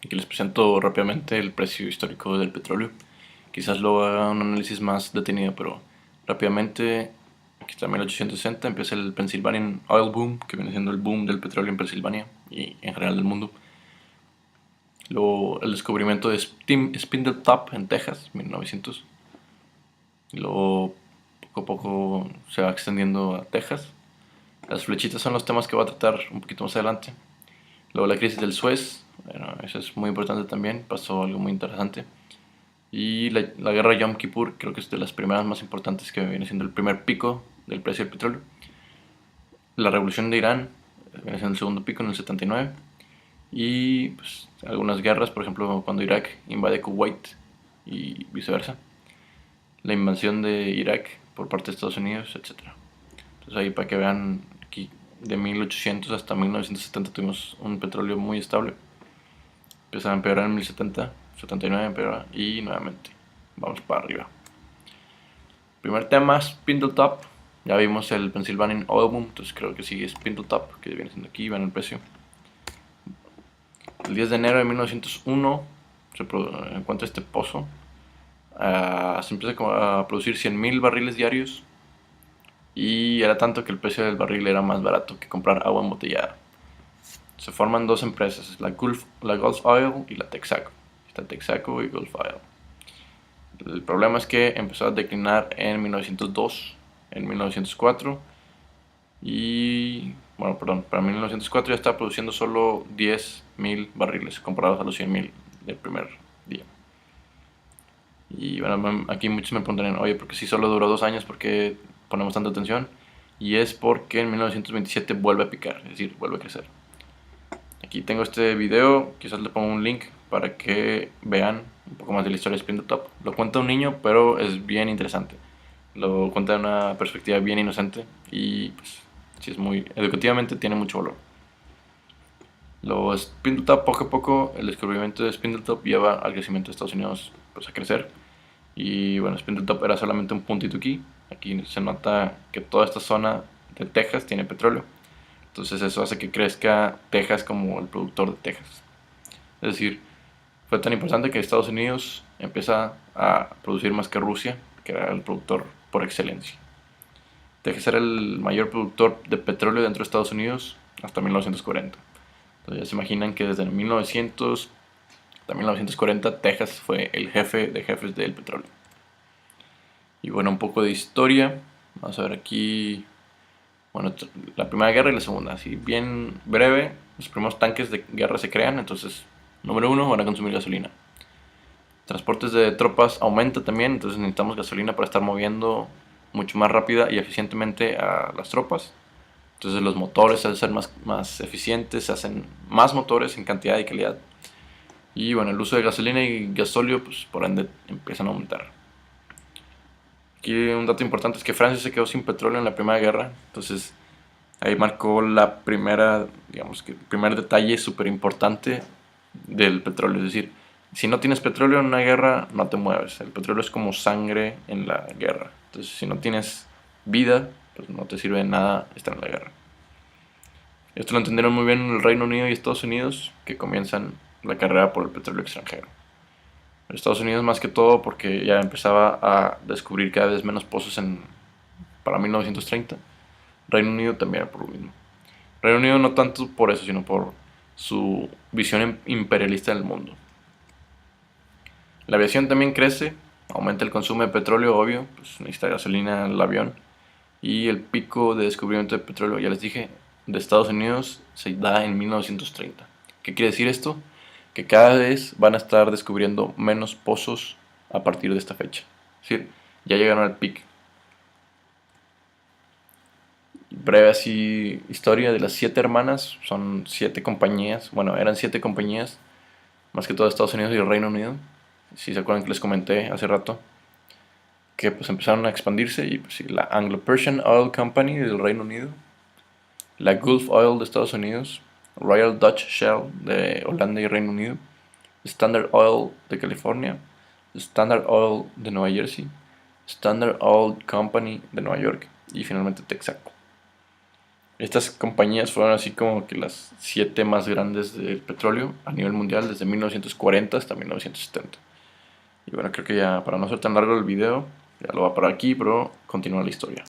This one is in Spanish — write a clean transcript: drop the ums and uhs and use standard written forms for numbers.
Aquí les presento rápidamente el precio histórico del petróleo. Quizás lo haga un análisis más detenido, pero rápidamente, aquí está 1860, empieza el Pennsylvania Oil Boom, que viene siendo el boom del petróleo en Pensilvania y en general del mundo. Luego el descubrimiento de Spindletop en Texas, 1900. Y luego poco a poco se va extendiendo a Texas. Las flechitas son los temas que voy a tratar un poquito más adelante. Luego la crisis del Suez, bueno, eso es muy importante también, pasó algo muy interesante. Y la guerra de Yom Kippur creo que es de las primeras más importantes, que viene siendo el primer pico del precio del petróleo. La revolución de Irán viene siendo el segundo pico en el 79. Y pues, algunas guerras, por ejemplo cuando Irak invade Kuwait y viceversa. La invasión de Irak por parte de Estados Unidos, etcétera. Entonces ahí para que vean, aquí de 1800 hasta 1970 tuvimos un petróleo muy estable. Empieza a empeorar en 1070, 79 empeora y nuevamente vamos para arriba. Primer tema, Spindletop. Ya vimos el Pennsylvania Oil Boom, entonces creo que sigue Spindletop, que viene siendo aquí, ven el precio. El 10 de enero de 1901 se encuentra este pozo. Se empieza a producir 100.000 barriles diarios y era tanto que el precio del barril era más barato que comprar agua embotellada. Se forman dos empresas, la Gulf Oil y la Texaco. Está Texaco y Gulf Oil. El problema es que empezó a declinar en 1902, en 1904 y, bueno, perdón, para 1904 ya estaba produciendo solo 10.000 barriles comparados a los 100.000 del primer día. Y bueno, aquí muchos me preguntan, oye, porque si solo duró 2 años, ¿por qué ponemos tanta atención? Y es porque en 1927 vuelve a picar, es decir, vuelve a crecer. Aquí tengo este video, quizás le pongo un link para que vean un poco más de la historia de Spindletop. Lo cuenta un niño, pero es bien interesante. Lo cuenta de una perspectiva bien inocente y pues sí es muy educativamente, tiene mucho valor. Los Spindletop, poco a poco, el descubrimiento de Spindletop lleva al crecimiento de Estados Unidos pues, a crecer. Y bueno, Spindletop era solamente un puntito aquí. Aquí se nota que toda esta zona de Texas tiene petróleo. Entonces eso hace que crezca Texas como el productor de Texas. Es decir, fue tan importante que Estados Unidos empieza a producir más que Rusia, que era el productor por excelencia. Texas era el mayor productor de petróleo dentro de Estados Unidos hasta 1940. Entonces ya se imaginan que desde 1900 hasta 1940 Texas fue el jefe de jefes del petróleo. Y bueno, un poco de historia. Vamos a ver aquí, bueno, la Primera Guerra y la Segunda, así bien breve. Los primeros tanques de guerra se crean, entonces, número uno, van a consumir gasolina. Transportes de tropas aumenta también, entonces necesitamos gasolina para estar moviendo mucho más rápida y eficientemente a las tropas. Entonces los motores se hacen más eficientes, se hacen más motores en cantidad y calidad. Y bueno, el uso de gasolina y gasóleo, pues por ende empiezan a aumentar. Aquí un dato importante es que Francia se quedó sin petróleo en la Primera Guerra, entonces ahí marcó la primera, digamos que el primer detalle súper importante del petróleo. Es decir, si no tienes petróleo en una guerra, no te mueves. El petróleo es como sangre en la guerra. Entonces, si no tienes vida, pues no te sirve de nada estar en la guerra. Esto lo entendieron muy bien el Reino Unido y Estados Unidos, que comienzan la carrera por el petróleo extranjero. Estados Unidos más que todo porque ya empezaba a descubrir cada vez menos pozos para 1930. Reino Unido también era por lo mismo. Reino Unido no tanto por eso, sino por su visión imperialista del mundo. La aviación también crece, aumenta el consumo de petróleo, obvio, pues necesita gasolina el avión. Y el pico de descubrimiento de petróleo, ya les dije, de Estados Unidos se da en 1930. ¿Qué quiere decir esto? Que cada vez van a estar descubriendo menos pozos a partir de esta fecha. Es decir, ya llegaron al pico. Breve así historia de las 7 hermanas, son 7 compañías, bueno, eran 7 compañías, más que todo Estados Unidos y el Reino Unido. Si se acuerdan que les comenté hace rato, que pues empezaron a expandirse y pues sí, la Anglo-Persian Oil Company del Reino Unido, la Gulf Oil de Estados Unidos, Royal Dutch Shell de Holanda y Reino Unido, Standard Oil de California, Standard Oil de Nueva Jersey, Standard Oil Company de Nueva York y finalmente Texaco. Estas compañías fueron así como que las 7 más grandes del petróleo a nivel mundial desde 1940 hasta 1970. Y bueno, creo que ya para no ser tan largo el video, ya lo voy a parar aquí, pero continúa la historia.